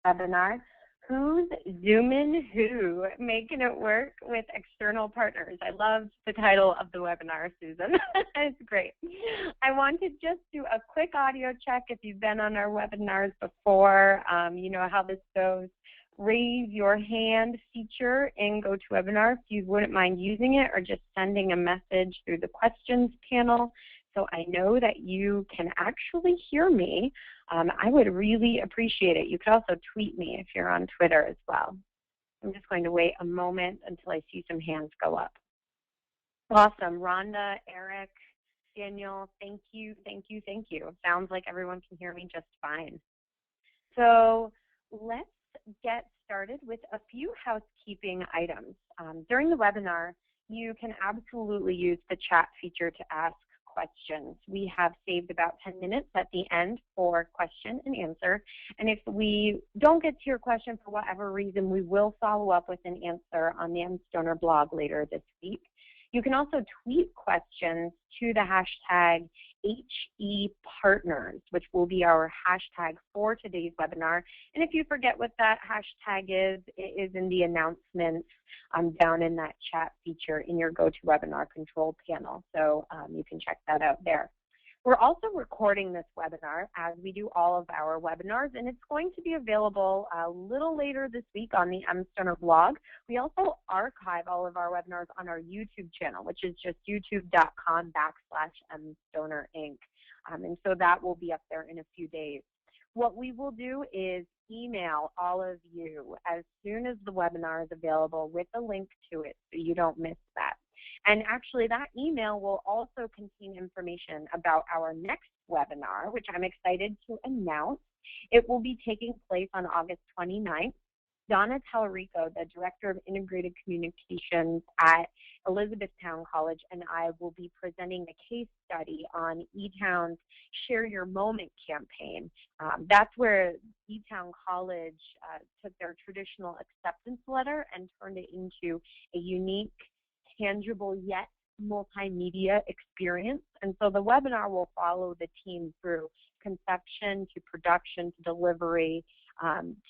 webinar, Who's Zoomin Who? Making it work with external partners. I love the title of the webinar, Susan. It's great. I want to just do a quick audio check. If you've been on our webinars before, you know how this goes. Raise your hand feature in GoToWebinar if you wouldn't mind using it, or just sending a message through the questions panel so I know that you can actually hear me. I would really appreciate it. You could also tweet me if you're on Twitter as well. I'm just going to wait a moment until I see some hands go up. Awesome. Rhonda, Eric, Daniel, thank you, thank you, thank you. Sounds like everyone can hear me just fine. So let's get started with a few housekeeping items. During the webinar, you can absolutely use the chat feature to ask questions. We have saved about 10 minutes at the end for question and answer. And if we don't get to your question for whatever reason, we will follow up with an answer on the mStoner blog later this week. You can also tweet questions to the hashtag HEPartners, which will be our hashtag for today's webinar. And if you forget what that hashtag is, it is in the announcements down in that chat feature in your GoToWebinar control panel. So you can check that out there. We're also recording this webinar, as we do all of our webinars, and it's going to be available a little later this week on the mStoner blog. We also archive all of our webinars on our YouTube channel, which is just youtube.com/mStoner Inc. And so that will be up there in a few days. What we will do is email all of you as soon as the webinar is available with a link to it so you don't miss that. And actually, that email will also contain information about our next webinar, which I'm excited to announce. It will be taking place on August 29th. Donna Tallarico, the Director of Integrated Communications at Elizabethtown College, and I will be presenting a case study on eTown's Share Your Moment campaign. That's where eTown College took their traditional acceptance letter and turned it into a unique, tangible yet multimedia experience. And so the webinar will follow the team through conception to production to delivery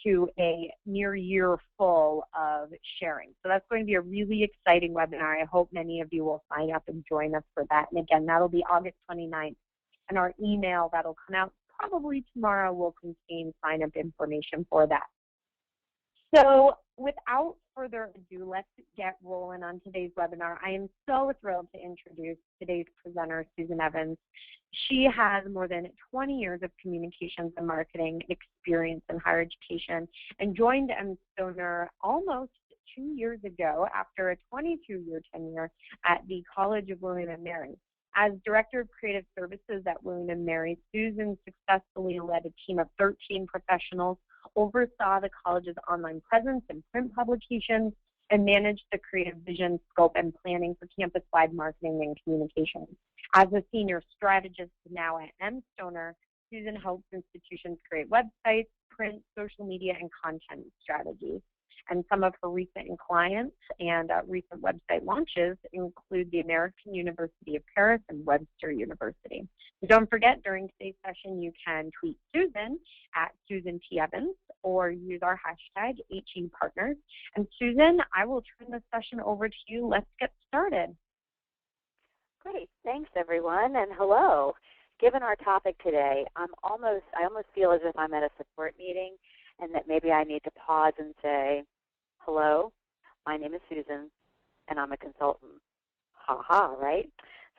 to a near year full of sharing. So that's going to be a really exciting webinar. I hope many of you will sign up and join us for that. And again, that'll be August 29th. And our email that'll come out probably tomorrow will contain sign-up information for that. So without further ado, let's get rolling on today's webinar. I am so thrilled to introduce today's presenter, Susan Evans. She has more than 20 years of communications and marketing experience in higher education and joined mStoner almost 2 years ago after a 22-year tenure at the College of William & Mary. As Director of Creative Services at William & Mary, Susan successfully led a team of 13 professionals, oversaw the college's online presence and print publications, and managed the creative vision, scope, and planning for campus-wide marketing and communications. As a senior strategist now at mStoner, Susan helps institutions create websites, print, social media, and content strategies. And some of her recent clients and recent website launches include the American University of Paris and Webster University. So don't forget, during today's session, you can tweet Susan at Susan T. Evans or use our hashtag HEPartners. And Susan, I will turn the session over to you. Let's get started. Great. Thanks, everyone, and hello. Given our topic today, I almost feel as if I'm at a support meeting and that maybe I need to pause and say, hello, my name is Susan, and I'm a consultant. Ha-ha, right?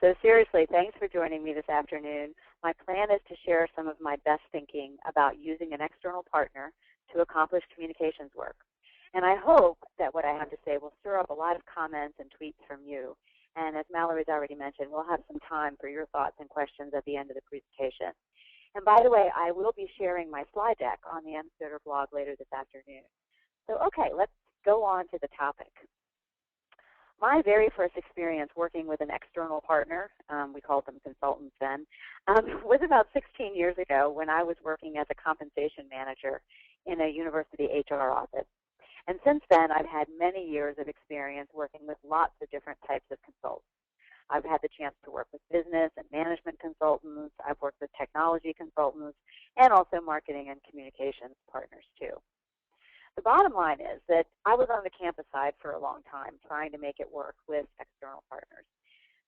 So seriously, thanks for joining me this afternoon. My plan is to share some of my best thinking about using an external partner to accomplish communications work. And I hope that what I have to say will stir up a lot of comments and tweets from you. And as Mallory's already mentioned, we'll have some time for your thoughts and questions at the end of the presentation. And by the way, I will be sharing my slide deck on the mStoner blog later this afternoon. So okay, let's go on to the topic. My very first experience working with an external partner, we called them consultants then, was about 16 years ago when I was working as a compensation manager in a university HR office. And since then, I've had many years of experience working with lots of different types of consultants. I've had the chance to work with business and management consultants. I've worked with technology consultants and also marketing and communications partners too. The bottom line is that I was on the campus side for a long time trying to make it work with external partners.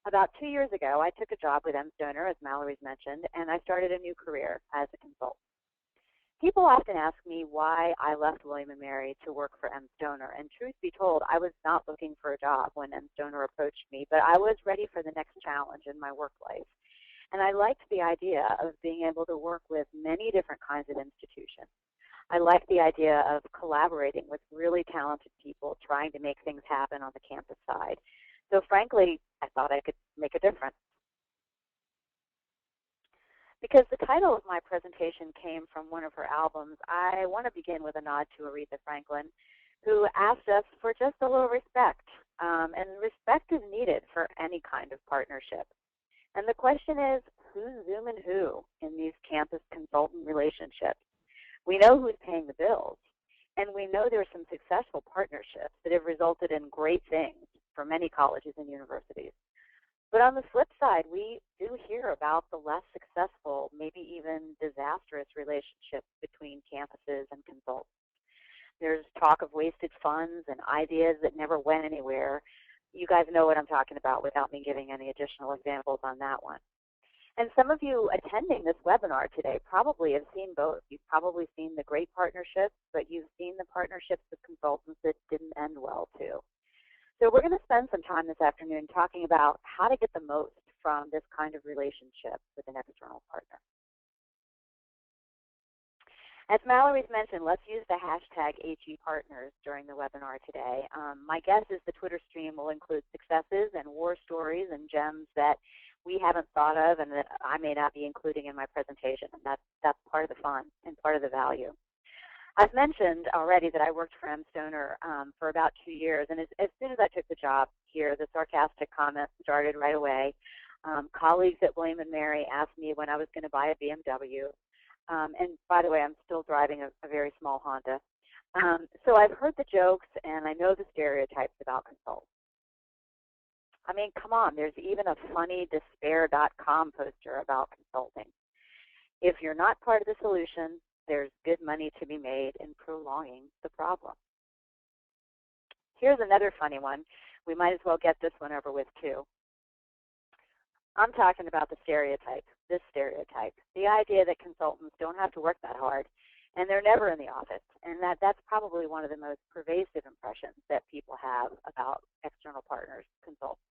About 2 years ago, I took a job with mStoner, as Mallory's mentioned, and I started a new career as a consultant. People often ask me why I left William & Mary to work for mStoner, and truth be told, I was not looking for a job when mStoner approached me, but I was ready for the next challenge in my work life. And I liked the idea of being able to work with many different kinds of institutions. I liked the idea of collaborating with really talented people trying to make things happen on the campus side. So frankly, I thought I could make a difference. Because the title of my presentation came from one of her albums, I want to begin with a nod to Aretha Franklin, who asked us for just a little respect. And respect is needed for any kind of partnership. And the question is, who's Zoomin Who in these campus consultant relationships? We know who's paying the bills, and we know there are some successful partnerships that have resulted in great things for many colleges and universities. But on the flip side, we do hear about the less successful, maybe even disastrous relationships between campuses and consultants. There's talk of wasted funds and ideas that never went anywhere. You guys know what I'm talking about without me giving any additional examples on that one. And some of you attending this webinar today probably have seen both. You've probably seen the great partnerships, but you've seen the partnerships with consultants that didn't end well too. So we're going to spend some time this afternoon talking about how to get the most from this kind of relationship with an external partner. As Mallory's mentioned, let's use the hashtag HEPartners during the webinar today. My guess is the Twitter stream will include successes and war stories and gems that we haven't thought of and that I may not be including in my presentation, and that's part of the fun and part of the value. I've mentioned already that I worked for mStoner for about 2 years, and as soon as I took the job here, the sarcastic comments started right away. Colleagues at William & Mary asked me when I was going to buy a BMW, and by the way, I'm still driving a very small Honda. So I've heard the jokes, and I know the stereotypes about consultants. I mean, come on, there's even a funny despair.com poster about consulting. If you're not part of the solution, there's good money to be made in prolonging the problem. Here's another funny one. We might as well get this one over with too. I'm talking about the stereotype, this stereotype, the idea that consultants don't have to work that hard and they're never in the office, and that's probably one of the most pervasive impressions that people have about external partners, consultants.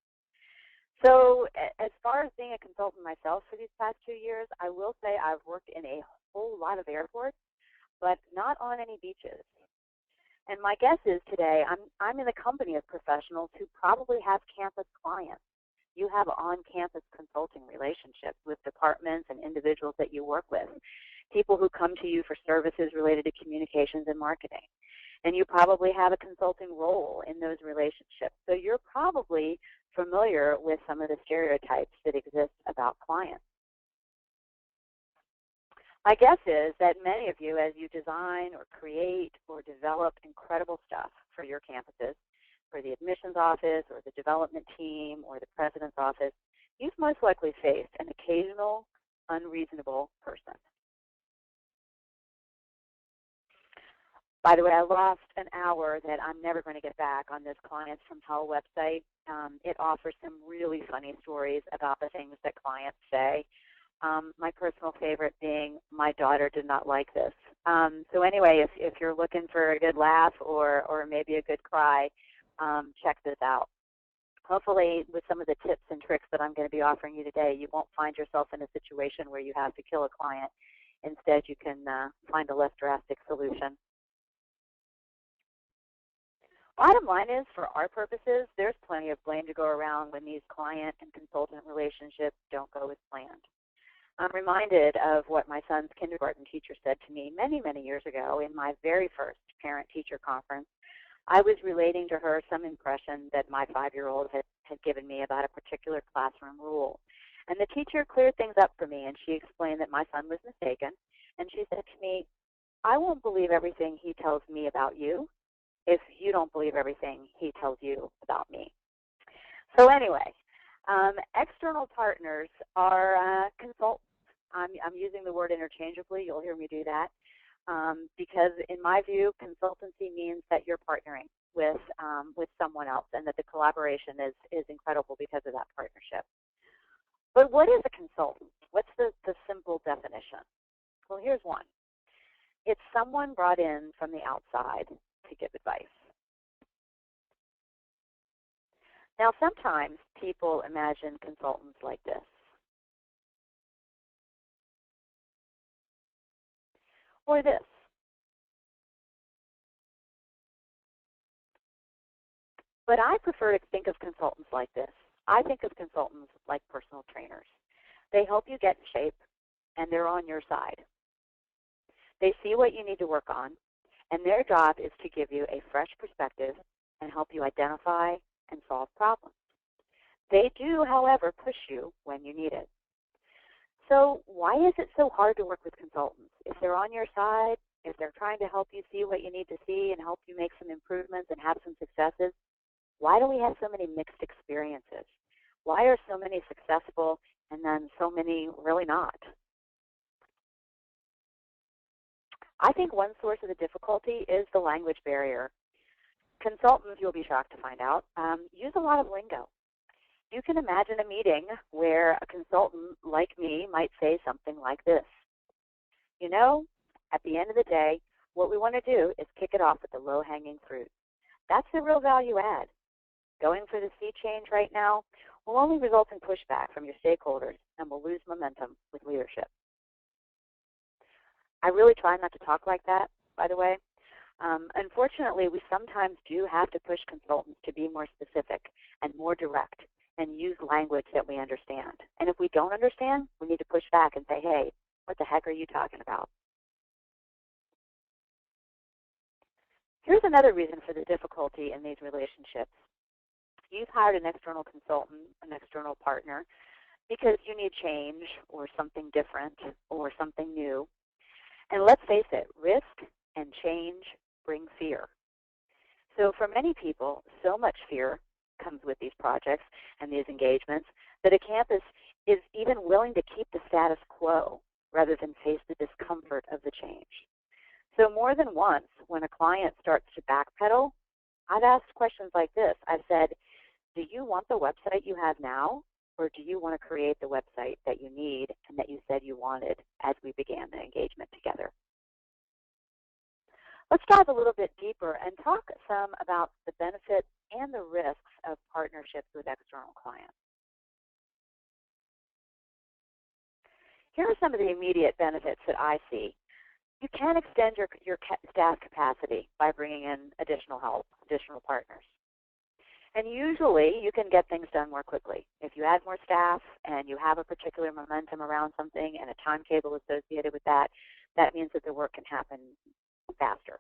So as far as being a consultant myself for these past 2 years, I will say I've worked in a whole lot of airports, but not on any beaches. And my guess is today I'm in the company of professionals who probably have campus clients. You have on-campus consulting relationships with departments and individuals that you work with, people who come to you for services related to communications and marketing. And you probably have a consulting role in those relationships. So you're probably familiar with some of the stereotypes that exist about clients. My guess is that many of you, as you design or create or develop incredible stuff for your campuses, for the admissions office or the development team or the president's office, you've most likely faced an occasional unreasonable person. By the way, I lost an hour that I'm never going to get back on this Clients from Hell website. It offers some really funny stories about the things that clients say. My personal favorite being, my daughter did not like this. So anyway, if you're looking for a good laugh or maybe a good cry, check this out. Hopefully, with some of the tips and tricks that I'm going to be offering you today, you won't find yourself in a situation where you have to kill a client. Instead, you can find a less drastic solution. Bottom line is, for our purposes, there's plenty of blame to go around when these client and consultant relationships don't go as planned. I'm reminded of what my son's kindergarten teacher said to me many, many years ago in my very first parent-teacher conference. I was relating to her some impression that my 5-year-old had given me about a particular classroom rule. And the teacher cleared things up for me, and she explained that my son was mistaken. And she said to me, I won't believe everything he tells me about you if you don't believe everything he tells you about me. So anyway, external partners are consultants. I'm using the word interchangeably. You'll hear me do that. because in my view, consultancy means that you're partnering with someone else, and that the collaboration is incredible because of that partnership. But what is a consultant? What's the simple definition? Well, here's one. It's someone brought in from the outside to give advice. Now, sometimes people imagine consultants like this. Or this. But I prefer to think of consultants like this. I think of consultants like personal trainers. They help you get in shape, and they're on your side. They see what you need to work on, and their job is to give you a fresh perspective and help you identify and solve problems. They do, however, push you when you need it. So why is it so hard to work with consultants? If they're on your side, if they're trying to help you see what you need to see and help you make some improvements and have some successes, why do we have so many mixed experiences? Why are so many successful and then so many really not? I think one source of the difficulty is the language barrier. Consultants, you'll be shocked to find out, use a lot of lingo. You can imagine a meeting where a consultant like me might say something like this. You know, at the end of the day, what we want to do is kick it off with the low-hanging fruit. That's the real value add. Going for the sea change right now will only result in pushback from your stakeholders and will lose momentum with leadership. I really try not to talk like that, by the way. Unfortunately, we sometimes do have to push consultants to be more specific and more direct and use language that we understand. And if we don't understand, we need to push back and say, hey, what the heck are you talking about? Here's another reason for the difficulty in these relationships. You've hired an external consultant, an external partner, because you need change or something different or something new. And let's face it, risk and change bring fear. So for many people, so much fear comes with these projects and these engagements that a campus is even willing to keep the status quo rather than face the discomfort of the change. So more than once, when a client starts to backpedal, I've asked questions like this. I've said, do you want the website you have now, or do you want to create the website that you need and that you said you wanted as we began the engagement together? Let's dive a little bit deeper and talk some about the benefits and the risks of partnerships with external clients. Here are some of the immediate benefits that I see. You can extend your staff capacity by bringing in additional help, additional partners. And usually you can get things done more quickly. If you add more staff and you have a particular momentum around something and a timetable associated with that, that means that the work can happen faster.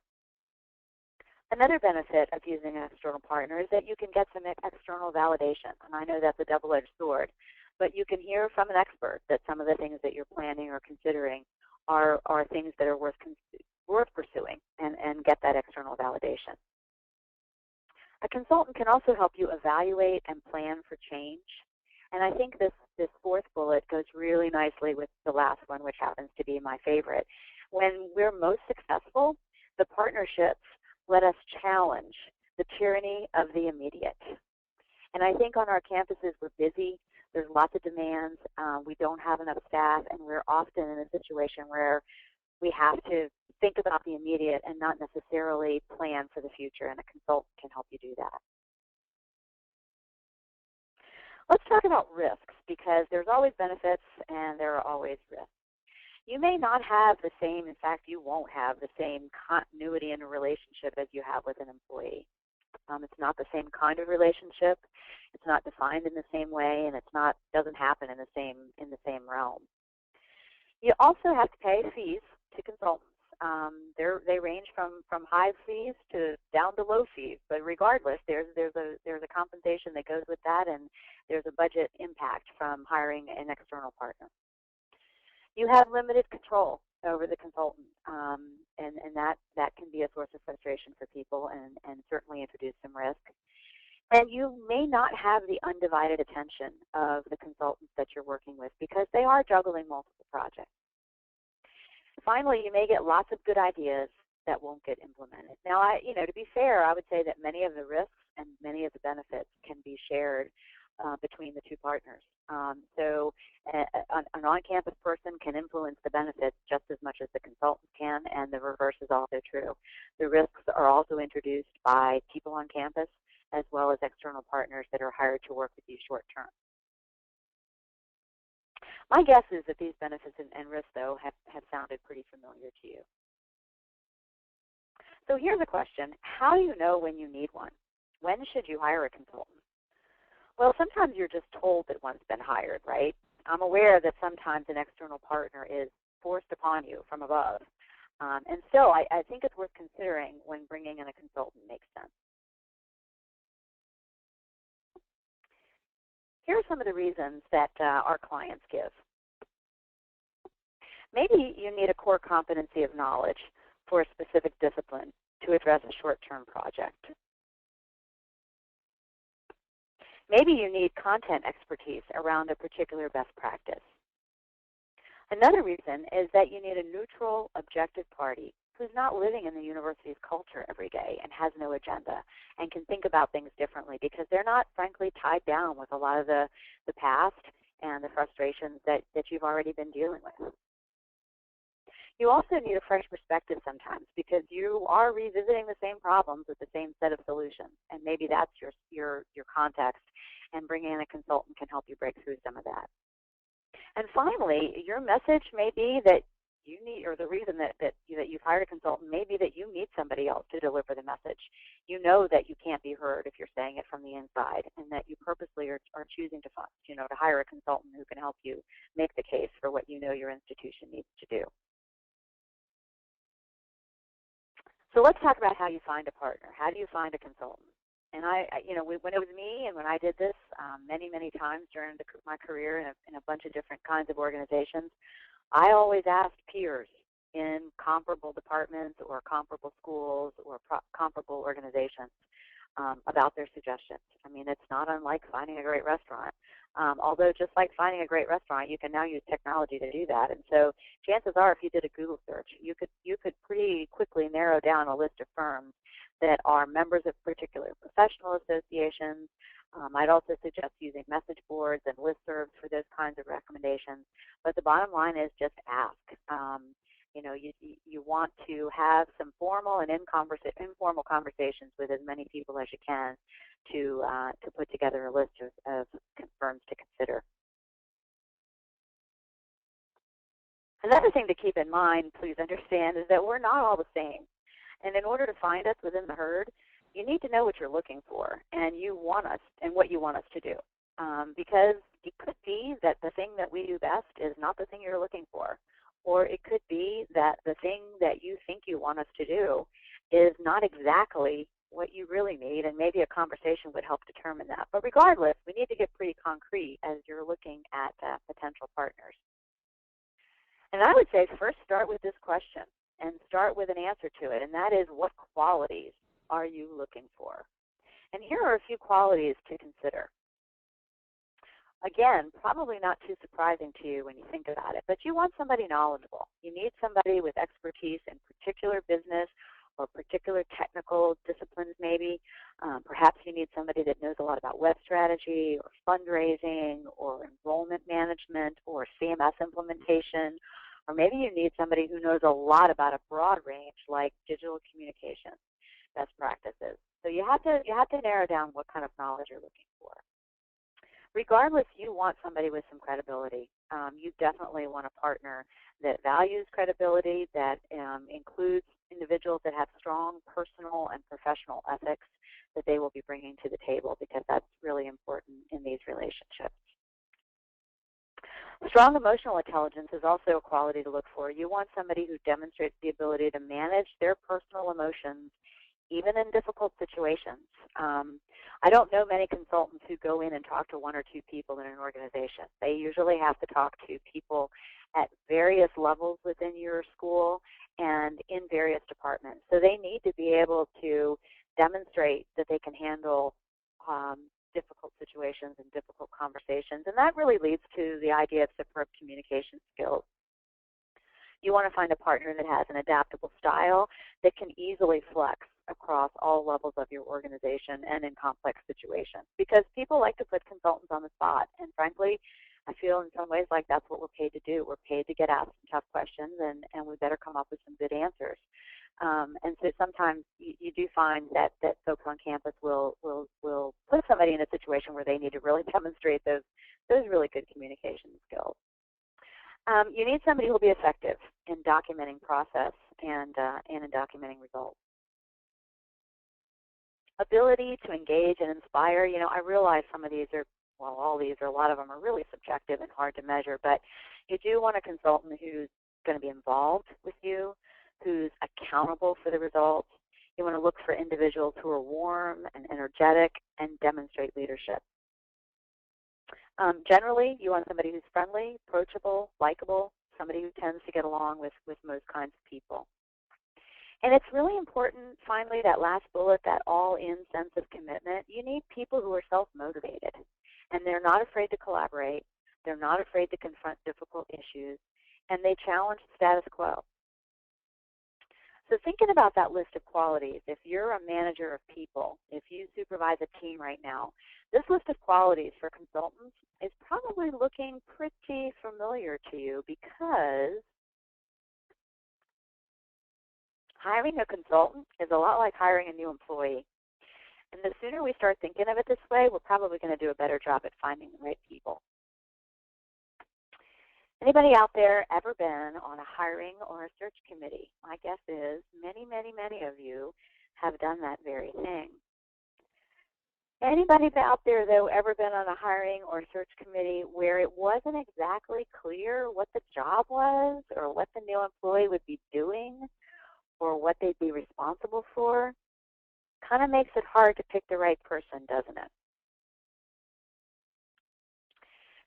Another benefit of using an external partner is that you can get some external validation. And I know that's a double-edged sword, but you can hear from an expert that some of the things that you're planning or considering are things that are worth pursuing and get that external validation. A consultant can also help you evaluate and plan for change. And I think this fourth bullet goes really nicely with the last one, which happens to be my favorite. When we're most successful, the partnerships let us challenge the tyranny of the immediate. And I think on our campuses, we're busy. There's lots of demands. We don't have enough staff, and we're often in a situation where we have to think about the immediate and not necessarily plan for the future, and a consultant can help you do that. Let's talk about risks, because there's always benefits and there are always risks. You may not have the same, in fact, you won't have the same continuity in a relationship as you have with an employee. It's not the same kind of relationship. It's not defined in the same way, and doesn't happen in the same realm. You also have to pay fees to consultants. They range from high fees to down to low fees, but regardless, there's a compensation that goes with that, and there's a budget impact from hiring an external partner. You have limited control over the consultant, and that can be a source of frustration for people and certainly introduce some risk. And you may not have the undivided attention of the consultants that you're working with because they are juggling multiple projects. Finally, you may get lots of good ideas that won't get implemented. Now, to be fair, I would say that many of the risks and many of the benefits can be shared between the two partners. So an on-campus person can influence the benefits just as much as the consultant can, and the reverse is also true. The risks are also introduced by people on campus as well as external partners that are hired to work with you short term. My guess is that these benefits and risks, though, have sounded pretty familiar to you. So here's a question. How do you know when you need one? When should you hire a consultant? Well, sometimes you're just told that one's been hired, right? I'm aware that sometimes an external partner is forced upon you from above. And still, I think it's worth considering when bringing in a consultant makes sense. Here are some of the reasons that our clients give. Maybe you need a core competency of knowledge for a specific discipline to address a short-term project. Maybe you need content expertise around a particular best practice. Another reason is that you need a neutral, objective party who's not living in the university's culture every day and has no agenda and can think about things differently because they're not, frankly, tied down with a lot of the past and the frustrations that you've already been dealing with. You also need a fresh perspective sometimes because you are revisiting the same problems with the same set of solutions, and maybe that's your context, and bringing in a consultant can help you break through some of that. And finally, your message may be that you need, or the reason that you've hired a consultant may be that you need somebody else to deliver the message. You know that you can't be heard if you're saying it from the inside, and that you purposely are choosing to hire a consultant who can help you make the case for what you know your institution needs to do. So let's talk about how you find a partner. How do you find a consultant? And when it was me and when I did this many, many times during my career in a bunch of different kinds of organizations, I always asked peers in comparable departments or comparable schools or comparable organizations about their suggestions. I mean, it's not unlike finding a great restaurant. Although just like finding a great restaurant, you can now use technology to do that. And so chances are if you did a Google search, you could pretty quickly narrow down a list of firms that are members of particular professional associations. I'd also suggest using message boards and listservs for those kinds of recommendations. But the bottom line is just ask. You want to have some formal and informal conversations with as many people as you can to put together a list of firms to consider. Another thing to keep in mind, please understand, is that we're not all the same. And in order to find us within the herd, you need to know what you're looking for and what you want us to do. Because it could be that the thing that we do best is not the thing you're looking for. Or it could be that the thing that you think you want us to do is not exactly what you really need, and maybe a conversation would help determine that. But regardless, we need to get pretty concrete as you're looking at potential partners. And I would say first start with this question and start with an answer to it, and that is, what qualities are you looking for? And here are a few qualities to consider. Again, probably not too surprising to you when you think about it, but you want somebody knowledgeable. You need somebody with expertise in particular business or particular technical disciplines maybe. Perhaps you need somebody that knows a lot about web strategy or fundraising or enrollment management or CMS implementation. Or maybe you need somebody who knows a lot about a broad range like digital communications, best practices. So you have to narrow down what kind of knowledge you're looking for. Regardless, you want somebody with some credibility. You definitely want a partner that values credibility, that includes individuals that have strong personal and professional ethics that they will be bringing to the table, because that's really important in these relationships. Strong emotional intelligence is also a quality to look for. You want somebody who demonstrates the ability to manage their personal emotions even in difficult situations. I don't know many consultants who go in and talk to one or two people in an organization. They usually have to talk to people at various levels within your school and in various departments. So they need to be able to demonstrate that they can handle difficult situations and difficult conversations. And that really leads to the idea of superb communication skills. You want to find a partner that has an adaptable style that can easily flex across all levels of your organization and in complex situations. Because people like to put consultants on the spot. And frankly, I feel in some ways like that's what we're paid to do. We're paid to get asked some tough questions, and we better come up with some good answers. And so sometimes you do find that folks on campus will put somebody in a situation where they need to really demonstrate those really good communication skills. You need somebody who will be effective in documenting process and in documenting results. Ability to engage and inspire. You know, I realize some of these are, well, all these or a lot of them are really subjective and hard to measure, but you do want a consultant who's going to be involved with you, who's accountable for the results. You want to look for individuals who are warm and energetic and demonstrate leadership. Generally, you want somebody who's friendly, approachable, likable, somebody who tends to get along with most kinds of people. And it's really important, finally, that last bullet, that all-in sense of commitment. You need people who are self-motivated, and they're not afraid to collaborate. They're not afraid to confront difficult issues, and they challenge the status quo. So thinking about that list of qualities, if you're a manager of people, if you supervise a team right now, this list of qualities for consultants is probably looking pretty familiar to you, because hiring a consultant is a lot like hiring a new employee. And the sooner we start thinking of it this way, we're probably going to do a better job at finding the right people. Anybody out there ever been on a hiring or a search committee? My guess is many, many, many of you have done that very thing. Anybody out there, though, ever been on a hiring or search committee where it wasn't exactly clear what the job was or what the new employee would be doing or what they'd be responsible for? Kind of makes it hard to pick the right person, doesn't it?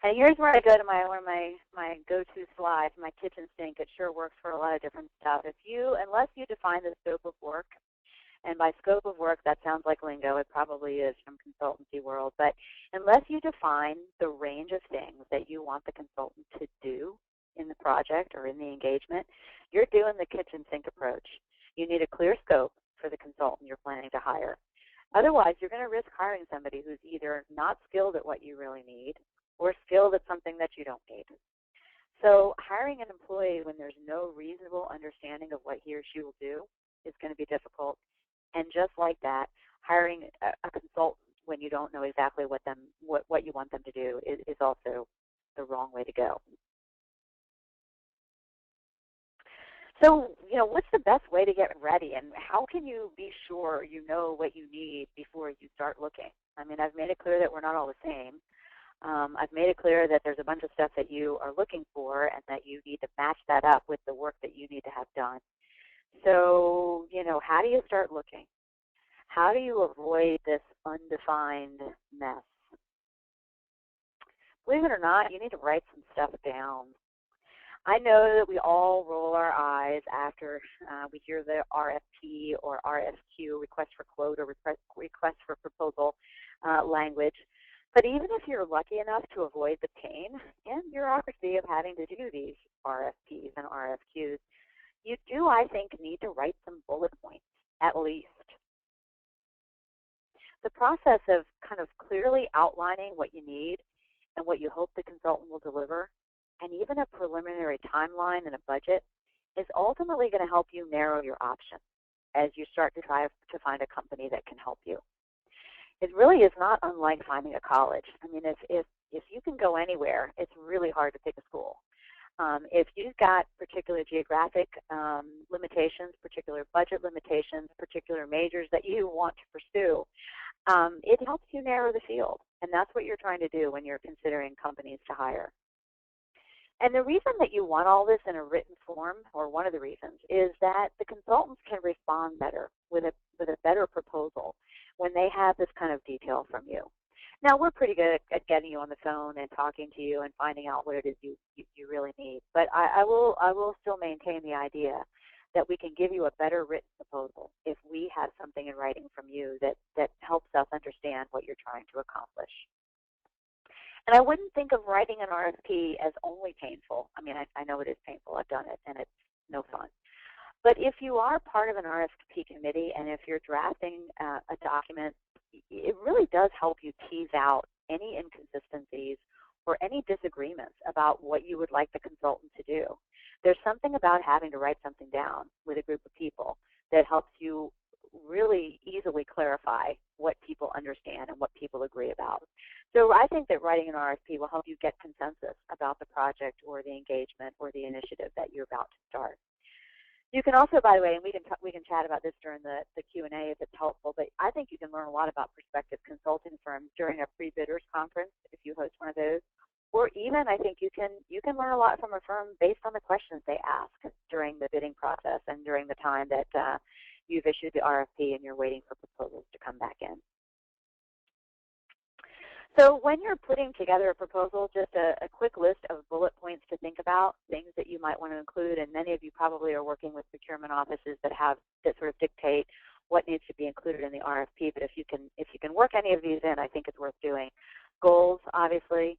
And here's where I go to one of my go-to slides, my kitchen sink. It sure works for a lot of different stuff. Unless you define the scope of work, and by scope of work, that sounds like lingo. It probably is from consultancy world. But unless you define the range of things that you want the consultant to do in the project or in the engagement, you're doing the kitchen sink approach. You need a clear scope for the consultant you're planning to hire. Otherwise, you're going to risk hiring somebody who's either not skilled at what you really need or skilled at something that you don't need. So hiring an employee when there's no reasonable understanding of what he or she will do is going to be difficult. And just like that, hiring a consultant when you don't know exactly what you want them to do is also the wrong way to go. So, what's the best way to get ready, and how can you be sure you know what you need before you start looking? I mean, I've made it clear that we're not all the same. I've made it clear that there's a bunch of stuff that you are looking for and that you need to match that up with the work that you need to have done. So, how do you start looking? How do you avoid this undefined mess? Believe it or not, you need to write some stuff down. I know that we all roll our eyes after we hear the RFP or RFQ, request for quote or request for proposal language. But even if you're lucky enough to avoid the pain and bureaucracy of having to do these RFPs and RFQs, you do, I think, need to write some bullet points, at least. The process of kind of clearly outlining what you need and what you hope the consultant will deliver, and even a preliminary timeline and a budget, is ultimately going to help you narrow your options as you start to try to find a company that can help you. It really is not unlike finding a college. I mean, if you can go anywhere, it's really hard to pick a school. If you've got particular geographic limitations, particular budget limitations, particular majors that you want to pursue, it helps you narrow the field. And that's what you're trying to do when you're considering companies to hire. And the reason that you want all this in a written form, or one of the reasons, is that the consultants can respond better with a better proposal when they have this kind of detail from you. Now, we're pretty good at getting you on the phone and talking to you and finding out what it is you really need. But I will still maintain the idea that we can give you a better written proposal if we have something in writing from you that helps us understand what you're trying to accomplish. And I wouldn't think of writing an RFP as only painful. I mean, I know it is painful. I've done it, and it's no fun. But if you are part of an RFP committee and if you're drafting a document, it really does help you tease out any inconsistencies or any disagreements about what you would like the consultant to do. There's something about having to write something down with a group of people that helps you really easily clarify what people understand and what people agree about. So I think that writing an RFP will help you get consensus about the project or the engagement or the initiative that you're about to start. You can also, by the way, and we can chat about this during the Q&A if it's helpful, but I think you can learn a lot about prospective consulting firms during a pre-bidders conference if you host one of those. Or even I think you can learn a lot from a firm based on the questions they ask during the bidding process and during the time that you've issued the RFP and you're waiting for proposals to come back in. So when you're putting together a proposal, just a quick list of bullet points to think about, things that you might want to include, and many of you probably are working with procurement offices that sort of dictate what needs to be included in the RFP. But if you can work any of these in, I think it's worth doing. Goals, obviously.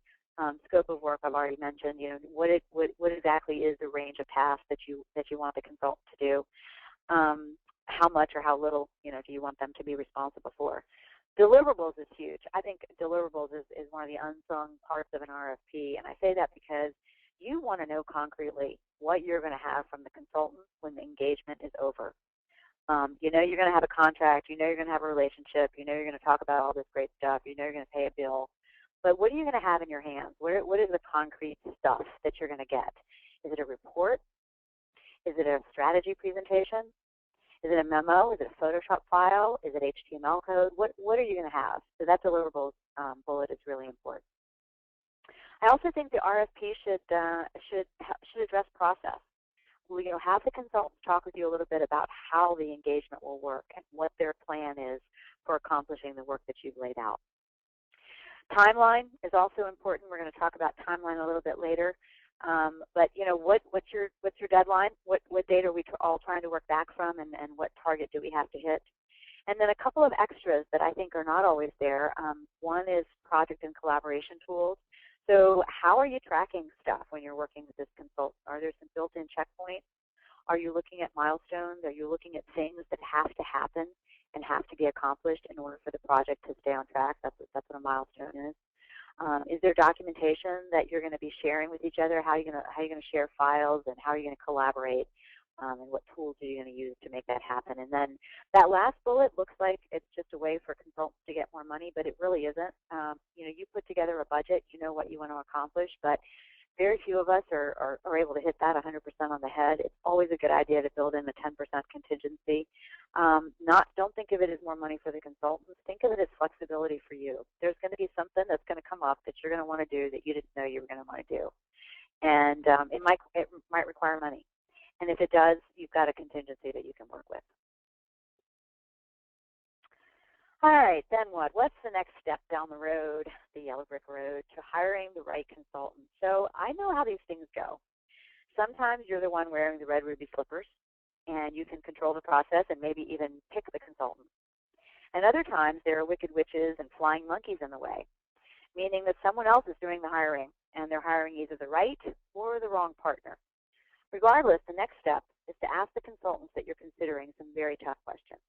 Scope of work, I've already mentioned. You know, what exactly is the range of tasks that you want the consultant to do? How much or how little, you know, do you want them to be responsible for? Deliverables is huge. I think deliverables is one of the unsung parts of an RFP, and I say that because you want to know concretely what you're going to have from the consultant when the engagement is over. You know you're going to have a contract. You know you're going to have a relationship. You know you're going to talk about all this great stuff. You know you're going to pay a bill. But what are you going to have in your hands? What is the concrete stuff that you're going to get? Is it a report? Is it a strategy presentation? Is it a memo? Is it a Photoshop file? Is it HTML code? What are you going to have? So that deliverables bullet is really important. I also think the RFP should address process. We'll, you know, have the consultants talk with you a little bit about how the engagement will work and what their plan is for accomplishing the work that you've laid out. Timeline is also important. We're going to talk about timeline a little bit later. But you know, what's your deadline? What date are we all trying to work back from, and what target do we have to hit? And then a couple of extras that I think are not always there. One is project and collaboration tools. So how are you tracking stuff when you're working with this consultant? Are there some built-in checkpoints? Are you looking at milestones? Are you looking at things that have to happen and have to be accomplished in order for the project to stay on track? That's what a milestone is. Is there documentation that you're going to be sharing with each other? How are you going to share files, and how are you going to collaborate? And what tools are you going to use to make that happen? And then that last bullet looks like it's just a way for consultants to get more money, but it really isn't. You know, you put together a budget, you know what you want to accomplish, but very few of us are able to hit that 100% on the head. It's always a good idea to build in the 10% contingency. Don't think of it as more money for the consultants. Think of it as flexibility for you. There's going to be something that's going to come up that you're going to want to do that you didn't know you were going to want to do, and it might require money. And if it does, you've got a contingency that you can work with. All right, then what? What's the next step down the road, the yellow brick road, to hiring the right consultant? So I know how these things go. Sometimes you're the one wearing the red ruby slippers, and you can control the process and maybe even pick the consultant. And other times there are wicked witches and flying monkeys in the way, meaning that someone else is doing the hiring, and they're hiring either the right or the wrong partner. Regardless, the next step is to ask the consultants that you're considering some very tough questions.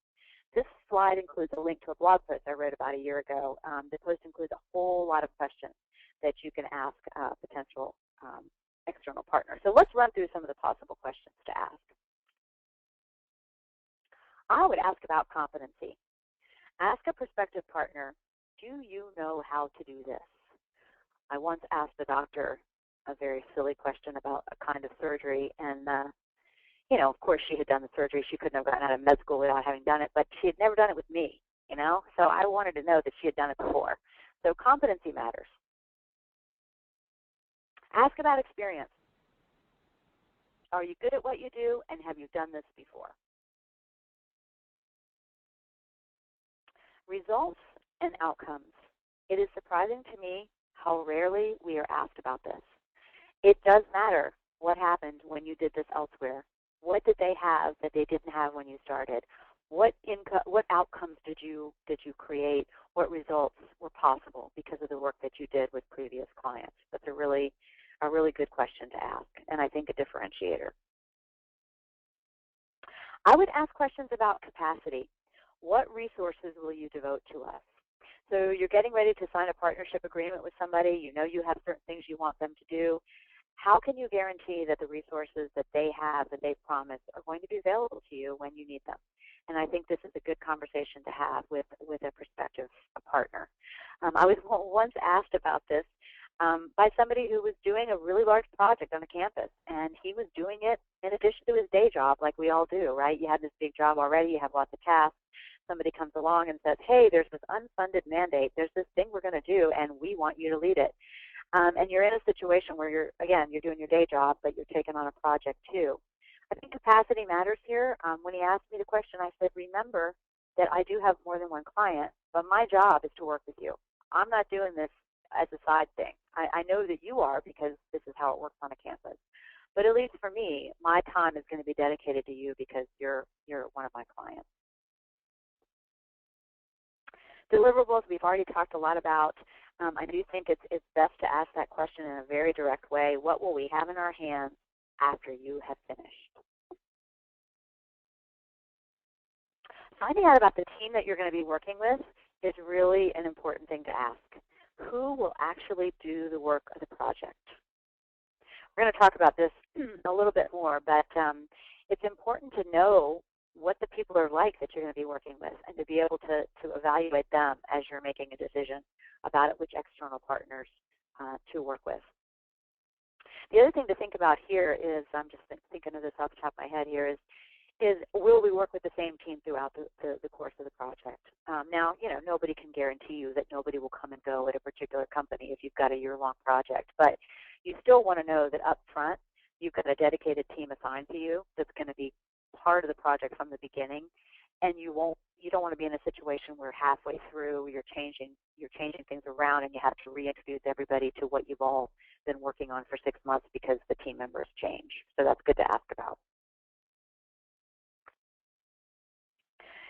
This slide includes a link to a blog post I wrote about a year ago. The post includes a whole lot of questions that you can ask potential external partners. So let's run through some of the possible questions to ask. I would ask about competency. Ask a prospective partner, do you know how to do this? I once asked the doctor a very silly question about a kind of surgery, and you know, of course she had done the surgery. She couldn't have gotten out of med school without having done it, but she had never done it with me, you know? So I wanted to know that she had done it before. So competency matters. Ask about experience. Are you good at what you do, and have you done this before? Results and outcomes. It is surprising to me how rarely we are asked about this. It does matter what happened when you did this elsewhere. What did they have that they didn't have when you started? what outcomes did you create? What results were possible because of the work that you did with previous clients? That's a really good question to ask, and I think a differentiator. I would ask questions about capacity. What resources will you devote to us? So you're getting ready to sign a partnership agreement with somebody. You know you have certain things you want them to do. How can you guarantee that the resources that they have, that they've promised, are going to be available to you when you need them? And I think this is a good conversation to have with a prospective partner. I was once asked about this by somebody who was doing a really large project on a campus, and he was doing it in addition to his day job, like we all do, right? You have this big job already, you have lots of tasks. Somebody comes along and says, hey, there's this unfunded mandate, there's this thing we're going to do, and we want you to lead it. And you're in a situation where you're doing your day job, but you're taking on a project too. I think capacity matters here. When he asked me the question, I said, remember that I do have more than one client, but my job is to work with you. I'm not doing this as a side thing. I know that you are, because this is how it works on a campus. But at least for me, my time is going to be dedicated to you because you're one of my clients. Deliverables, we've already talked a lot about. I do think it's best to ask that question in a very direct way. What will we have in our hands after you have finished? Finding out about the team that you're going to be working with is really an important thing to ask. Who will actually do the work of the project? We're going to talk about this a little bit more, but it's important to know what the people are like that you're going to be working with, and to be able to evaluate them as you're making a decision about it, which external partners to work with. The other thing to think about here is, I'm just thinking of this off the top of my head here, is will we work with the same team throughout the course of the project? Now, nobody can guarantee you that nobody will come and go at a particular company if you've got a year-long project, but you still want to know that up front you've got a dedicated team assigned to you that's going to be part of the project from the beginning, and you don't want to be in a situation where halfway through you're changing things around and you have to reintroduce everybody to what you've all been working on for 6 months because the team members change. So that's good to ask about.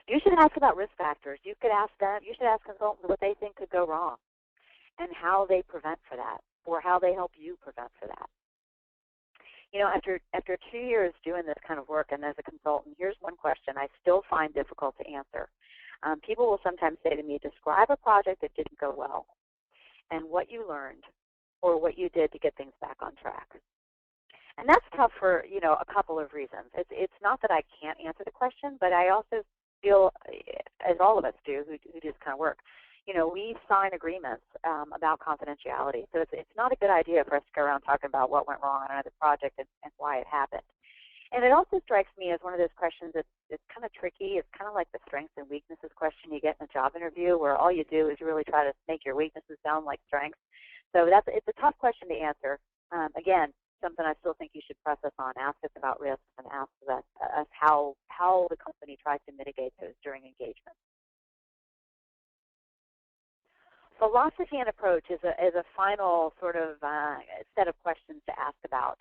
You should ask about risk factors. You should ask consultants what they think could go wrong and how they prevent for that, or how they help you prevent for that. After 2 years doing this kind of work and as a consultant, here's one question I still find difficult to answer. People will sometimes say to me, describe a project that didn't go well and what you learned or what you did to get things back on track. And that's tough for, a couple of reasons. It's not that I can't answer the question, but I also feel, as all of us do who do this kind of work, we sign agreements about confidentiality. So it's not a good idea for us to go around talking about what went wrong on another project and why it happened. And it also strikes me as one of those questions that's kind of tricky. It's kind of like the strengths and weaknesses question you get in a job interview, where all you do is really try to make your weaknesses sound like strengths. So it's a tough question to answer. Again, something I still think you should press us on. Ask us about risks and ask us how the company tries to mitigate those during engagement. Philosophy and approach is a final sort of set of questions to ask about.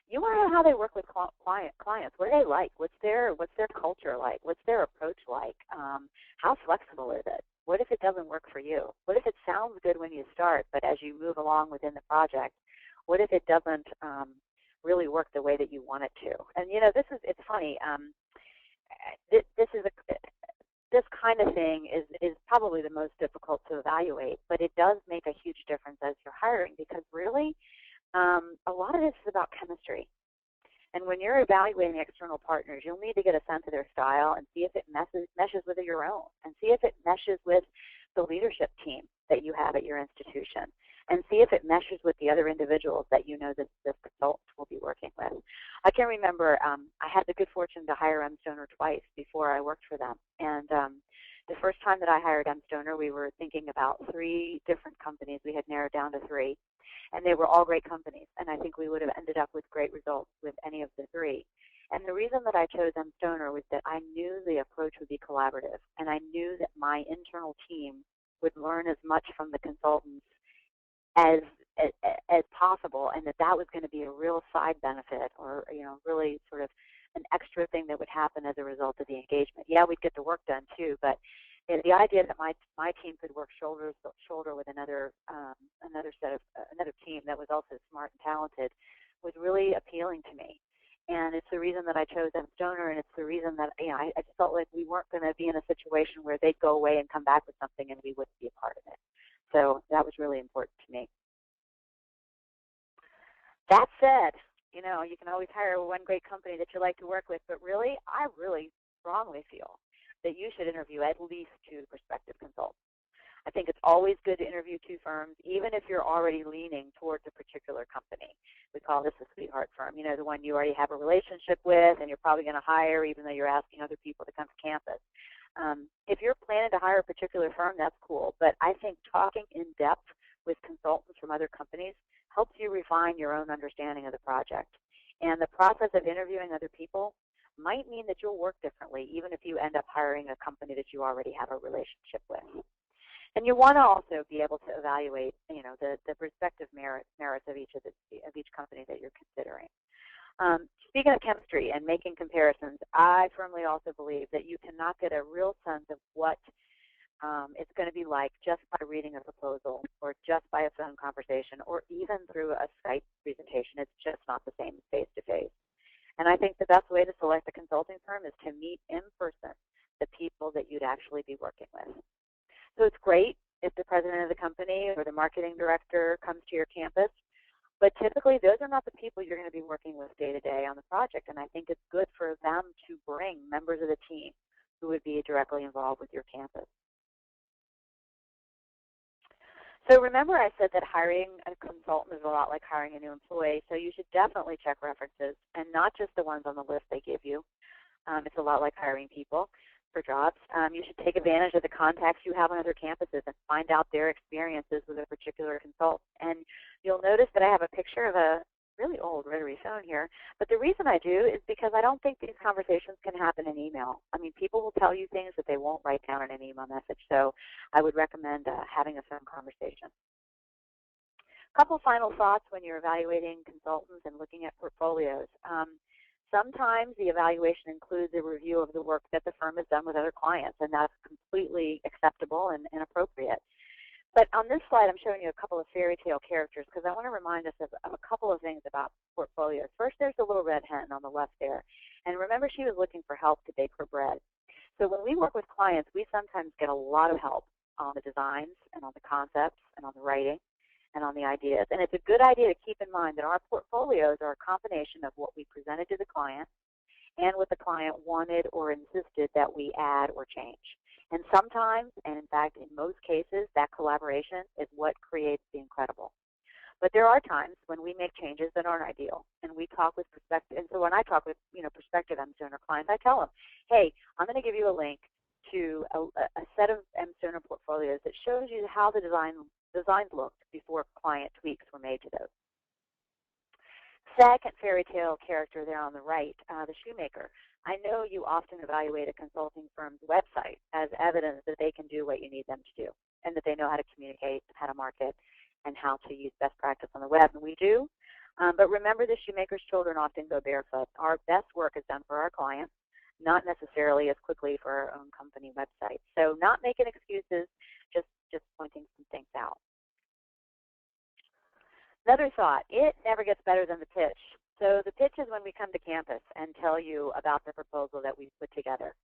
You want to know how they work with clients. What are they like? What's their culture like? What's their approach like? How flexible is it? What if it doesn't work for you? What if it sounds good when you start, but as you move along within the project, what if it doesn't really work the way that you want it to? And it's funny. This kind of thing is probably the most difficult to evaluate, but it does make a huge difference as you're hiring, because really a lot of this is about chemistry. And when you're evaluating external partners, you'll need to get a sense of their style and see if it meshes with your own, and see if it meshes with the leadership team that you have at your institution, and see if it meshes with the other individuals that this consultant will be working with. I can remember I had the good fortune to hire mStoner twice before I worked for them. And the first time that I hired mStoner, we were thinking about 3 different companies. We had narrowed down to 3, and they were all great companies. And I think we would have ended up with great results with any of the 3. And the reason that I chose mStoner was that I knew the approach would be collaborative, and I knew that my internal team would learn as much from the consultants as possible, and that was going to be a real side benefit, or really sort of an extra thing that would happen as a result of the engagement. Yeah, we'd get the work done too, but the idea that my team could work shoulder to shoulder with another team that was also smart and talented was really appealing to me. And it's the reason that I chose mStoner, and it's the reason that I just felt like we weren't going to be in a situation where they'd go away and come back with something and we wouldn't be a part of it. So that was really important to me. That said, you can always hire one great company that you like to work with, but really, I really strongly feel that you should interview at least 2 prospective consultants. I think it's always good to interview 2 firms, even if you're already leaning towards a particular company. We call this a sweetheart firm, the one you already have a relationship with and you're probably going to hire even though you're asking other people to come to campus. If you're planning to hire a particular firm, that's cool, but I think talking in depth with consultants from other companies helps you refine your own understanding of the project. And the process of interviewing other people might mean that you'll work differently, even if you end up hiring a company that you already have a relationship with. And you want to also be able to evaluate, the respective merits of each company that you're considering. Speaking of chemistry and making comparisons, I firmly also believe that you cannot get a real sense of what it's going to be like just by reading a proposal or just by a phone conversation or even through a Skype presentation. It's just not the same face-to-face. And I think the best way to select a consulting firm is to meet in person the people that you'd actually be working with. So it's great if the president of the company or the marketing director comes to your campus, but typically those are not the people you're going to be working with day to day on the project, and I think it's good for them to bring members of the team who would be directly involved with your campus. So remember I said that hiring a consultant is a lot like hiring a new employee, so you should definitely check references, and not just the ones on the list they give you. It's a lot like hiring people for jobs. You should take advantage of the contacts you have on other campuses and find out their experiences with a particular consultant. And you'll notice that I have a picture of a really old rotary phone here, but the reason I do is because I don't think these conversations can happen in email. I mean, people will tell you things that they won't write down in an email message, so I would recommend having a phone conversation. A couple final thoughts when you're evaluating consultants and looking at portfolios. Sometimes the evaluation includes a review of the work that the firm has done with other clients, and that's completely acceptable and appropriate. But on this slide, I'm showing you a couple of fairy tale characters because I want to remind us of a couple of things about portfolios. First, there's the little red hen on the left there. And remember, she was looking for help to bake her bread. So when we work with clients, we sometimes get a lot of help on the designs and on the concepts and on the writing and on the ideas. And it's a good idea to keep in mind that our portfolios are a combination of what we presented to the client and what the client wanted or insisted that we add or change. And sometimes, and in fact in most cases, that collaboration is what creates the incredible. But there are times when we make changes that aren't ideal, and we talk with prospective. And so when I talk with prospective mStoner clients, I tell them, hey, I'm going to give you a link to a set of mStoner portfolios that shows you how the designs looked before client tweaks were made to those. Second fairy tale character there on the right, the shoemaker. I know you often evaluate a consulting firm's website as evidence that they can do what you need them to do and that they know how to communicate, how to market, and how to use best practice on the web, and we do. But remember, the shoemaker's children often go barefoot. Our best work is done for our clients, not necessarily as quickly for our own company website. So not making excuses, just pointing some things out. Another thought, it never gets better than the pitch. So the pitch is when we come to campus and tell you about the proposal that we've put together.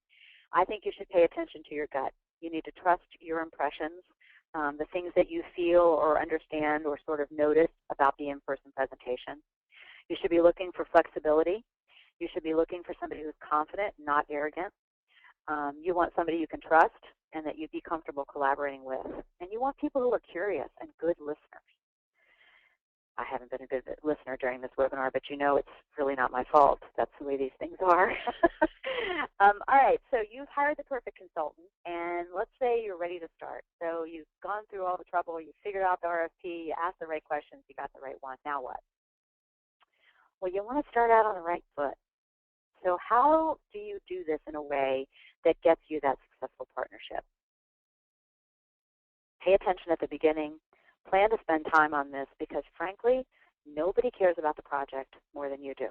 I think you should pay attention to your gut. You need to trust your impressions, the things that you feel or understand or sort of notice about the in-person presentation. You should be looking for flexibility. You should be looking for somebody who's confident, not arrogant. You want somebody you can trust and that you'd be comfortable collaborating with. And you want people who are curious and good listeners. I haven't been a good listener during this webinar, but you know it's really not my fault. That's the way these things are. All right, so you've hired the perfect consultant, and let's say you're ready to start. So you've gone through all the trouble, you figured out the RFP, you asked the right questions, you got the right one. Now what? Well, you want to start out on the right foot. So how do you do this in a way that gets you that successful partnership? Pay attention at the beginning. Plan to spend time on this because, frankly, nobody cares about the project more than you do.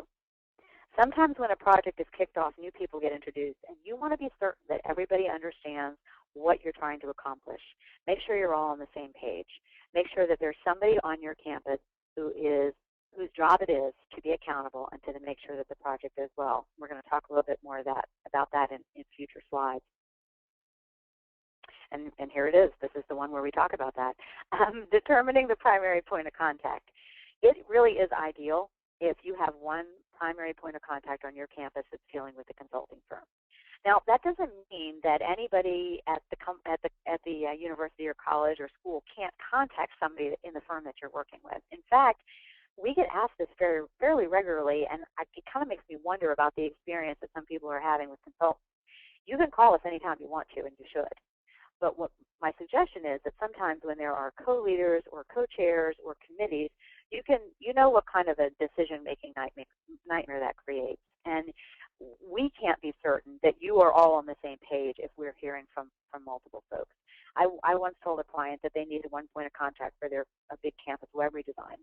Sometimes when a project is kicked off, new people get introduced, and you want to be certain that everybody understands what you're trying to accomplish. Make sure you're all on the same page. Make sure that there's somebody on your campus whose job it is to be accountable and to make sure that the project goes well. We're going to talk a little bit more about that in future slides. And here it is. This is the one where we talk about that. Determining the primary point of contact. It really is ideal if you have one primary point of contact on your campus that's dealing with the consulting firm. Now, that doesn't mean that anybody at the university or college or school can't contact somebody in the firm that you're working with. In fact, we get asked this fairly regularly, and it kind of makes me wonder about the experience that some people are having with consultants. You can call us anytime you want to, and you should. But what my suggestion is that sometimes when there are co-leaders or co-chairs or committees, you know what kind of a decision-making nightmare that creates. And we can't be certain that you are all on the same page if we're hearing from multiple folks. I once told a client that they needed one point of contact for a big campus web redesign.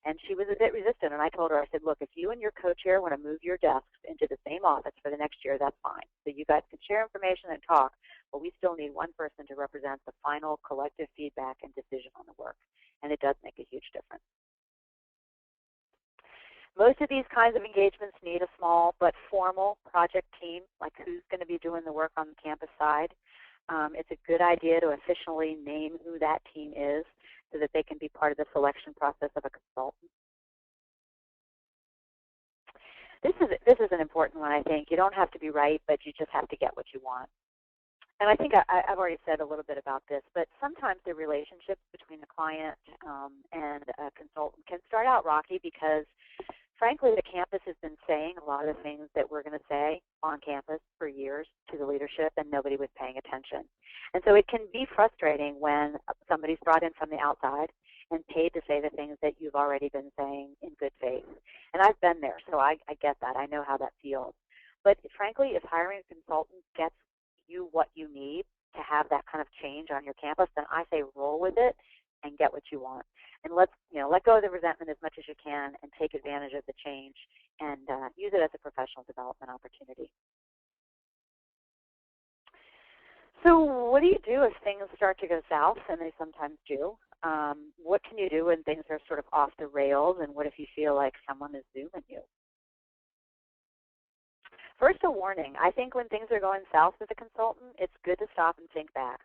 And she was a bit resistant, and I told her, I said, look, if you and your co-chair want to move your desks into the same office for the next year, that's fine. So you guys can share information and talk, but we still need one person to represent the final collective feedback and decision on the work, and it does make a huge difference. Most of these kinds of engagements need a small but formal project team, like who's going to be doing the work on the campus side. It's a good idea to officially name who that team is so that they can be part of the selection process of a consultant. This is an important one, I think. You don't have to be right, but you just have to get what you want. And I think I've already said a little bit about this, but sometimes the relationships between the client and a consultant can start out rocky because, frankly, the campus has been saying a lot of the things that we're going to say on campus for years to the leadership, and nobody was paying attention. And so it can be frustrating when somebody's brought in from the outside and paid to say the things that you've already been saying in good faith. And I've been there, so I get that. I know how that feels. But frankly, if hiring a consultant gets you what you need to have that kind of change on your campus, then I say roll with it and get what you want. And let go of the resentment as much as you can and take advantage of the change and use it as a professional development opportunity. So what do you do if things start to go south, and they sometimes do? What can you do when things are sort of off the rails, and what if you feel like someone is zooming you? First, a warning. I think when things are going south with a consultant, it's good to stop and think back.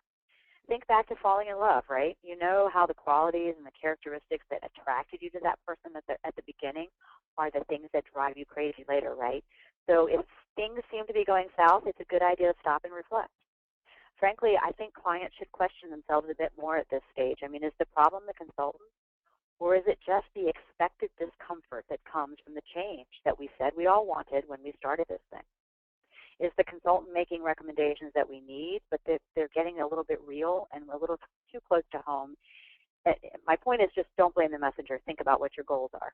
Think back to falling in love, right? You know how the qualities and the characteristics that attracted you to that person at the beginning are the things that drive you crazy later, right? So if things seem to be going south, it's a good idea to stop and reflect. Frankly, I think clients should question themselves a bit more at this stage. I mean, is the problem the consultant, or is it just the expected discomfort that comes from the change that we said we all wanted when we started this thing? Is the consultant making recommendations that we need, but they're getting a little bit real and a little too close to home? My point is just don't blame the messenger. Think about what your goals are.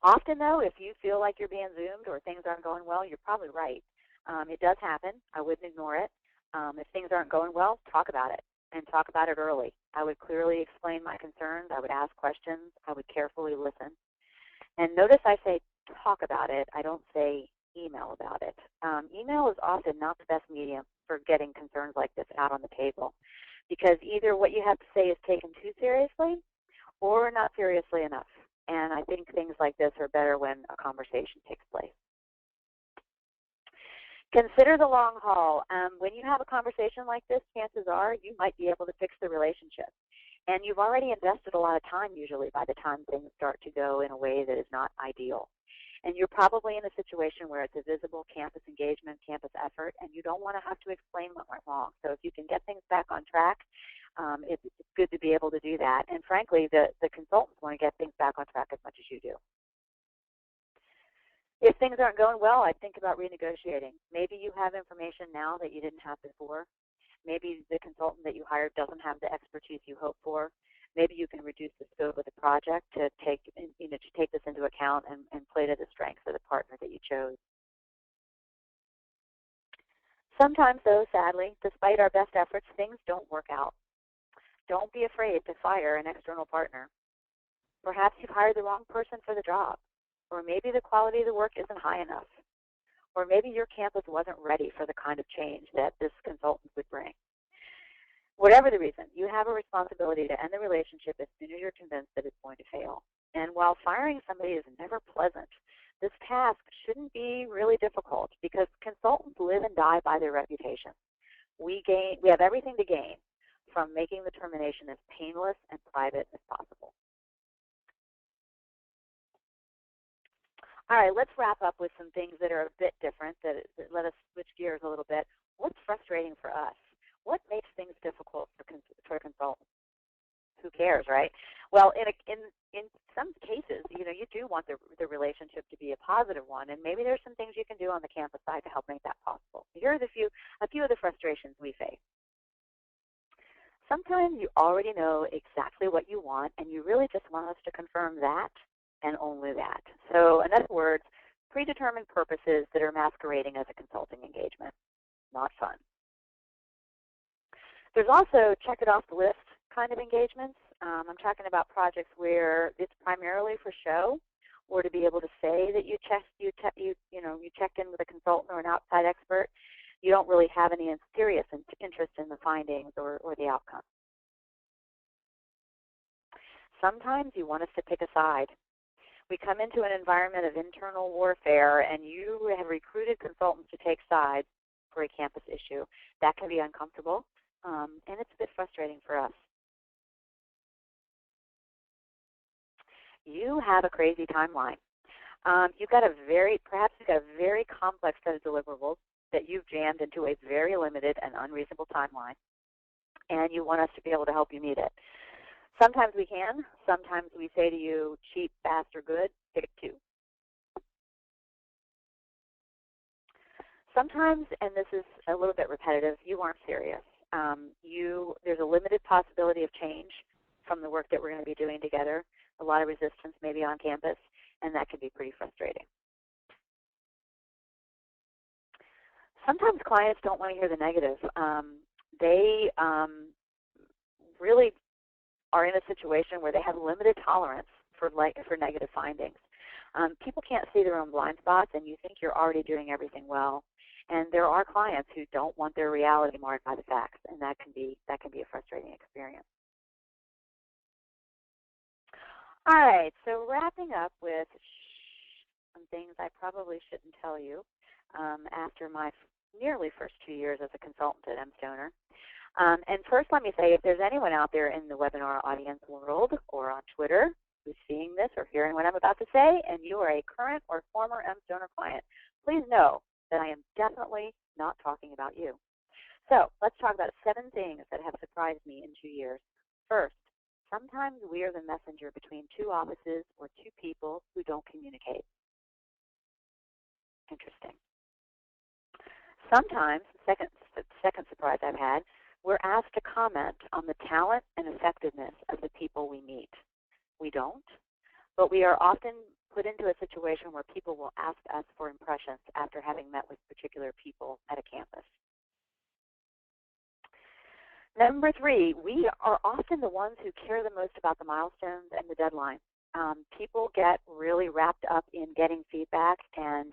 Often, though, if you feel like you're being zoomed or things aren't going well, you're probably right. It does happen. I wouldn't ignore it. If things aren't going well, talk about it, and talk about it early. I would clearly explain my concerns. I would ask questions. I would carefully listen. And notice I say talk about it. I don't say email about it. Email is often not the best medium for getting concerns like this out on the table, because either what you have to say is taken too seriously or not seriously enough. And I think things like this are better when a conversation takes place. Consider the long haul. When you have a conversation like this, chances are you might be able to fix the relationship. And you've already invested a lot of time usually by the time things start to go in a way that is not ideal. And you're probably in a situation where it's a visible campus engagement, campus effort, and you don't want to have to explain what went wrong. So if you can get things back on track, it's good to be able to do that. And frankly, the consultants want to get things back on track as much as you do. If things aren't going well, I'd think about renegotiating. Maybe you have information now that you didn't have before. Maybe the consultant that you hired doesn't have the expertise you hope for. Maybe you can reduce the scope of the project to take this into account and play to the strengths of the partner that you chose. Sometimes, though, sadly, despite our best efforts, things don't work out. Don't be afraid to fire an external partner. Perhaps you've hired the wrong person for the job. or maybe the quality of the work isn't high enough, or maybe your campus wasn't ready for the kind of change that this consultant would bring. Whatever the reason, you have a responsibility to end the relationship as soon as you're convinced that it's going to fail. And while firing somebody is never pleasant, this task shouldn't be really difficult because consultants live and die by their reputation. We have everything to gain from making the termination as painless and private as possible. All right, let's wrap up with some things that are a bit different, that let us switch gears a little bit. What's frustrating for us? What makes things difficult for consultants? Who cares, right? Well, in some cases, you do want the relationship to be a positive one, and maybe there's some things you can do on the campus side to help make that possible. Here's a few of the frustrations we face. Sometimes you already know exactly what you want, and you really just want us to confirm that and only that. So, in other words, predetermined purposes that are masquerading as a consulting engagement. Not fun. There's also check it off the list kind of engagements. I'm talking about projects where it's primarily for show, or to be able to say that you checked in with a consultant or an outside expert. You don't really have any serious interest in the findings or the outcome. Sometimes you want us to pick a side. We come into an environment of internal warfare, and you have recruited consultants to take sides for a campus issue. That can be uncomfortable, and it's a bit frustrating for us. You have a crazy timeline. Perhaps you've got a very complex set of deliverables that you've jammed into a very limited and unreasonable timeline, and you want us to be able to help you meet it. Sometimes we can. Sometimes we say to you, cheap, fast, or good, pick two. Sometimes, and this is a little bit repetitive, you aren't serious. There's a limited possibility of change from the work that we're going to be doing together. A lot of resistance maybe on campus, and that can be pretty frustrating. Sometimes clients don't want to hear the negative. They really are in a situation where they have limited tolerance for negative findings. People can't see their own blind spots, and you think you're already doing everything well. And there are clients who don't want their reality marred by the facts, and that can be a frustrating experience. All right, so wrapping up with some things I probably shouldn't tell you after my nearly first 2 years as a consultant at mStoner. And first, let me say, if there's anyone out there in the webinar audience world or on Twitter who's seeing this or hearing what I'm about to say, and you are a current or former mStoner client, please know that I am definitely not talking about you. So let's talk about 7 things that have surprised me in 2 years. First, sometimes we are the messenger between 2 offices or 2 people who don't communicate. Interesting. Sometimes, second surprise I've had, we're asked to comment on the talent and effectiveness of the people we meet. We don't, but we are often put into a situation where people will ask us for impressions after having met with particular people at a campus. Number 3, we are often the ones who care the most about the milestones and the deadline. People get really wrapped up in getting feedback and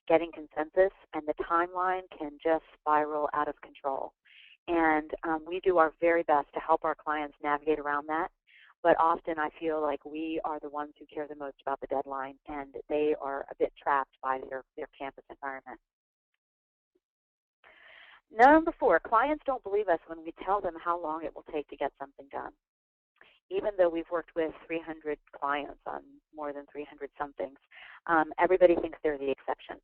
getting consensus, and the timeline can just spiral out of control. And we do our very best to help our clients navigate around that, but often I feel like we are the ones who care the most about the deadline, and they are a bit trapped by their campus environment. Number 4, clients don't believe us when we tell them how long it will take to get something done. Even though we've worked with 300 clients on more than 300 somethings, everybody thinks they're the exception.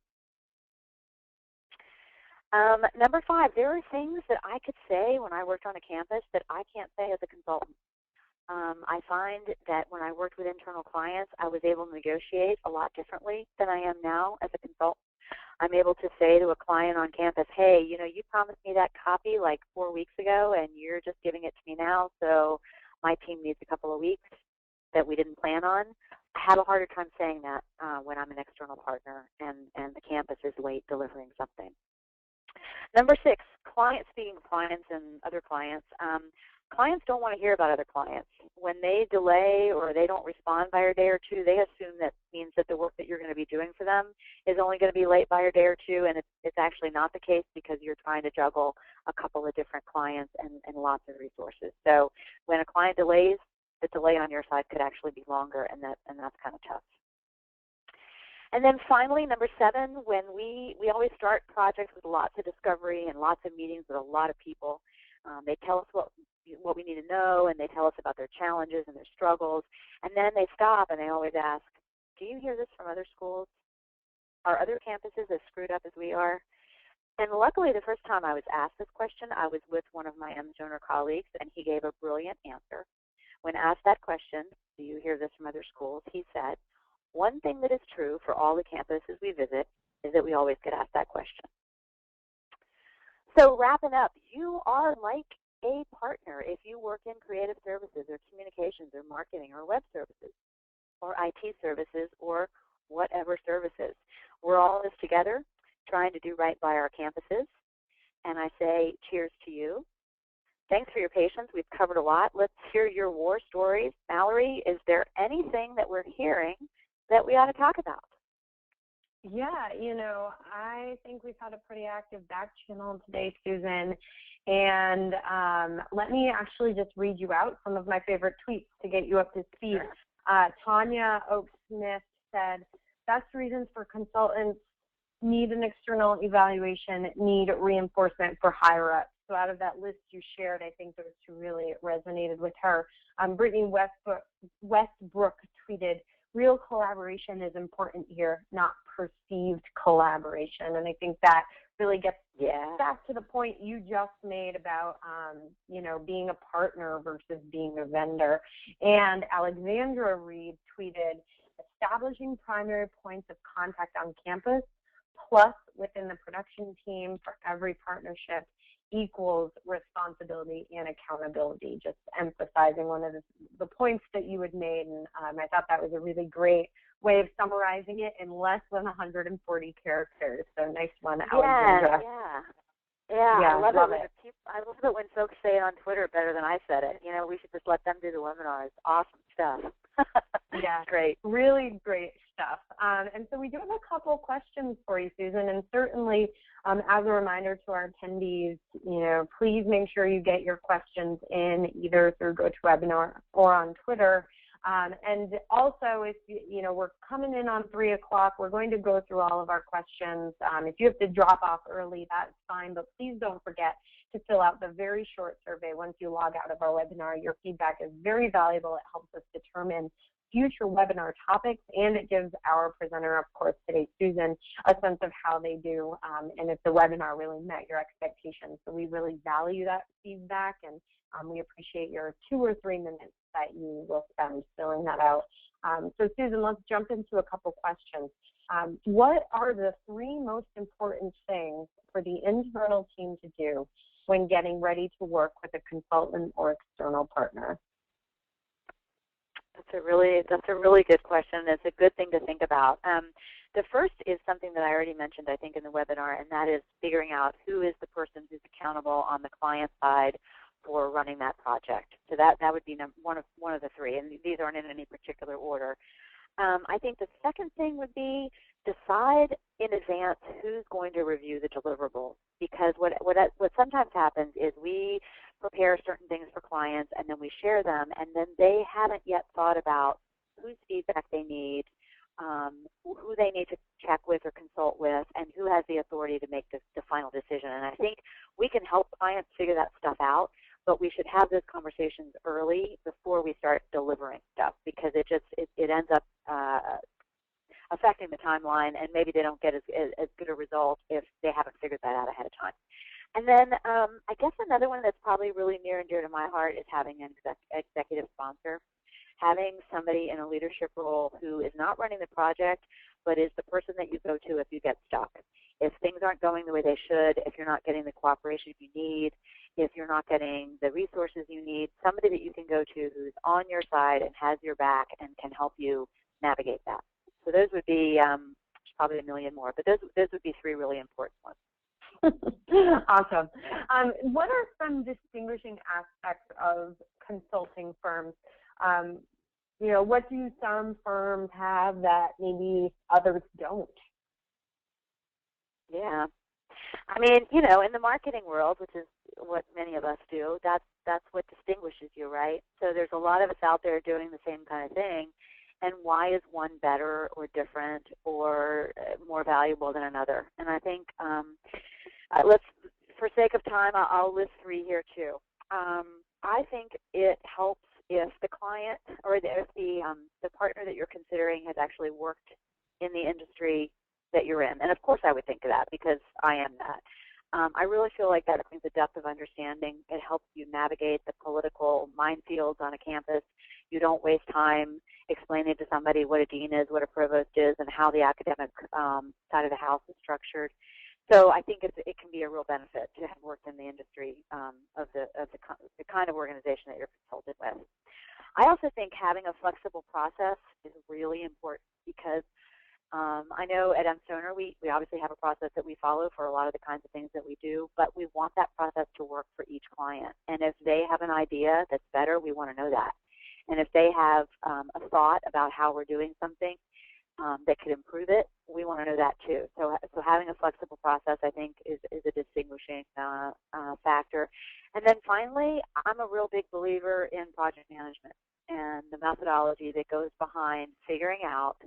Number 5, there are things that I could say when I worked on a campus that I can't say as a consultant. I find that when I worked with internal clients, I was able to negotiate a lot differently than I am now as a consultant. I'm able to say to a client on campus, hey, you promised me that copy like 4 weeks ago, and you're just giving it to me now, so my team needs a couple of weeks that we didn't plan on. I have a harder time saying that when I'm an external partner and the campus is late delivering something. Number 6, speaking of clients and other clients, clients don't want to hear about other clients. When they delay or they don't respond by a day or two, they assume that means that the work that you're going to be doing for them is only going to be late by a day or two, and it's actually not the case because you're trying to juggle a couple of different clients and lots of resources. So when a client delays, the delay on your side could actually be longer, and that's kind of tough. And then finally, number 7, when we always start projects with lots of discovery and lots of meetings with a lot of people. They tell us what we need to know, and they tell us about their challenges and their struggles, and then they stop and they always ask, do you hear this from other schools? Are other campuses as screwed up as we are? And luckily, the first time I was asked this question, I was with one of my mStoner colleagues, and he gave a brilliant answer. When asked that question, do you hear this from other schools, he said, one thing that is true for all the campuses we visit is that we always get asked that question. So wrapping up, you are like a partner if you work in creative services or communications or marketing or web services or IT services or whatever services. We're all in this together trying to do right by our campuses. And I say cheers to you. Thanks for your patience. We've covered a lot. Let's hear your war stories. Mallory, is there anything that we're hearing that we ought to talk about? Yeah, I think we've had a pretty active back channel today, Susan. And let me actually just read you out some of my favorite tweets to get you up to speed. Tanya Oak-Smith said, best reasons for consultants need an external evaluation, need reinforcement for higher-ups. So out of that list you shared, I think those two really resonated with her. Brittany Westbrook tweeted, real collaboration is important here, not perceived collaboration. And I think that really gets back to the point you just made about, being a partner versus being a vendor. And Alexandra Reed tweeted, establishing primary points of contact on campus plus within the production team for every partnership equals responsibility and accountability, just emphasizing one of the points that you had made. And I thought that was a really great way of summarizing it in less than 140 characters. So nice one, Alexandra. Yeah, I love it. I love it when folks say it on Twitter better than I said it. We should just let them do the webinars. Awesome stuff. Yeah, great. Really great stuff. And so we do have a couple questions for you, Susan, and certainly as a reminder to our attendees, please make sure you get your questions in either through GoToWebinar or on Twitter. And also, if we're coming in on 3 o'clock, we're going to go through all of our questions. If you have to drop off early, that's fine, but please don't forget to fill out the very short survey once you log out of our webinar. Your feedback is very valuable. It helps us determine future webinar topics, and it gives our presenter, of course, today, Susan, a sense of how they do and if the webinar really met your expectations. So we really value that feedback, and we appreciate your 2 or 3 minutes that you will spend filling that out. So Susan, let's jump into a couple questions. What are the 3 most important things for the internal team to do when getting ready to work with a consultant or external partner? That's a really good question. It's a good thing to think about. The first is something that I already mentioned, I think, in the webinar, and that is figuring out who is the person who's accountable on the client side for running that project. So that would be one of the 3, and these aren't in any particular order. I think the second thing would be decide in advance who's going to review the deliverables, because what sometimes happens is we prepare certain things for clients and then we share them, and then they haven't yet thought about whose feedback they need, who they need to check with or consult with, and who has the authority to make the final decision. And I think we can help clients figure that stuff out, but we should have those conversations early before we start delivering stuff, because it ends up affecting the timeline, and maybe they don't get as good a result if they haven't figured that out ahead of time. And then I guess another one that's probably really near and dear to my heart is having an executive sponsor, having somebody in a leadership role who is not running the project, but is the person that you go to if you get stuck. If things aren't going the way they should, if you're not getting the cooperation you need, if you're not getting the resources you need, somebody that you can go to who's on your side and has your back and can help you navigate that. So those would be probably a million more, but those would be 3 really important ones. Awesome. What are some distinguishing aspects of consulting firms? What do some firms have that maybe others don't? Yeah. I mean, in the marketing world, which is what many of us do, that's what distinguishes you, right? So there's a lot of us out there doing the same kind of thing, and why is one better or different or more valuable than another? And I think for sake of time, I'll list three here too. I think it helps if the client or if the partner that you're considering has actually worked in the industry that you're in. And of course I would think of that because I am that. I really feel like that brings a depth of understanding. It helps you navigate the political minefields on a campus. You don't waste time explaining to somebody what a dean is, what a provost is, and how the academic side of the house is structured. So I think it can be a real benefit to have worked in the industry of the kind of organization that you're consulted with. I also think having a flexible process is really important because I know at mStoner we obviously have a process that we follow for a lot of the kinds of things that we do, but we want that process to work for each client. And if they have an idea that's better, we want to know that. And if they have a thought about how we're doing something that could improve it, we want to know that too. So having a flexible process, I think, is a distinguishing factor. And then finally, I'm a real big believer in project management and the methodology that goes behind figuring out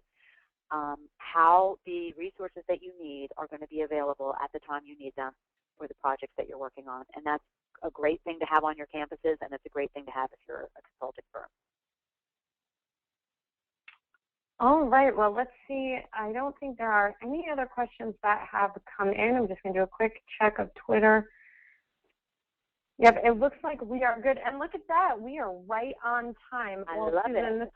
how the resources that you need are going to be available at the time you need them for the projects that you're working on. And that's a great thing to have on your campuses, and it's a great thing to have if you're a consulting firm. All right, well, let's see. I don't think there are any other questions that have come in. I'm just going to do a quick check of Twitter. Yep, it looks like we are good. And look at that. We are right on time. I love it.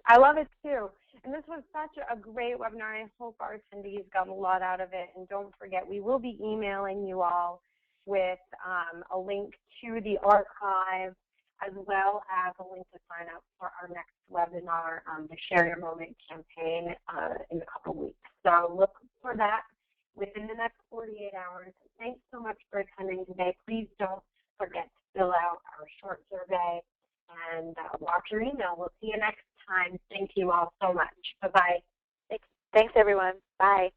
I love it, too. And this was such a great webinar. I hope our attendees got a lot out of it. And don't forget, we will be emailing you all with a link to the archive as well as a link to sign up for our next webinar, the Share Your Moment campaign in a couple weeks. So look for that within the next 48 hours. Thanks so much for attending today. Please don't forget to fill out our short survey and watch your email. We'll see you next time. Thank you all so much. Bye-bye. Thanks, everyone. Bye.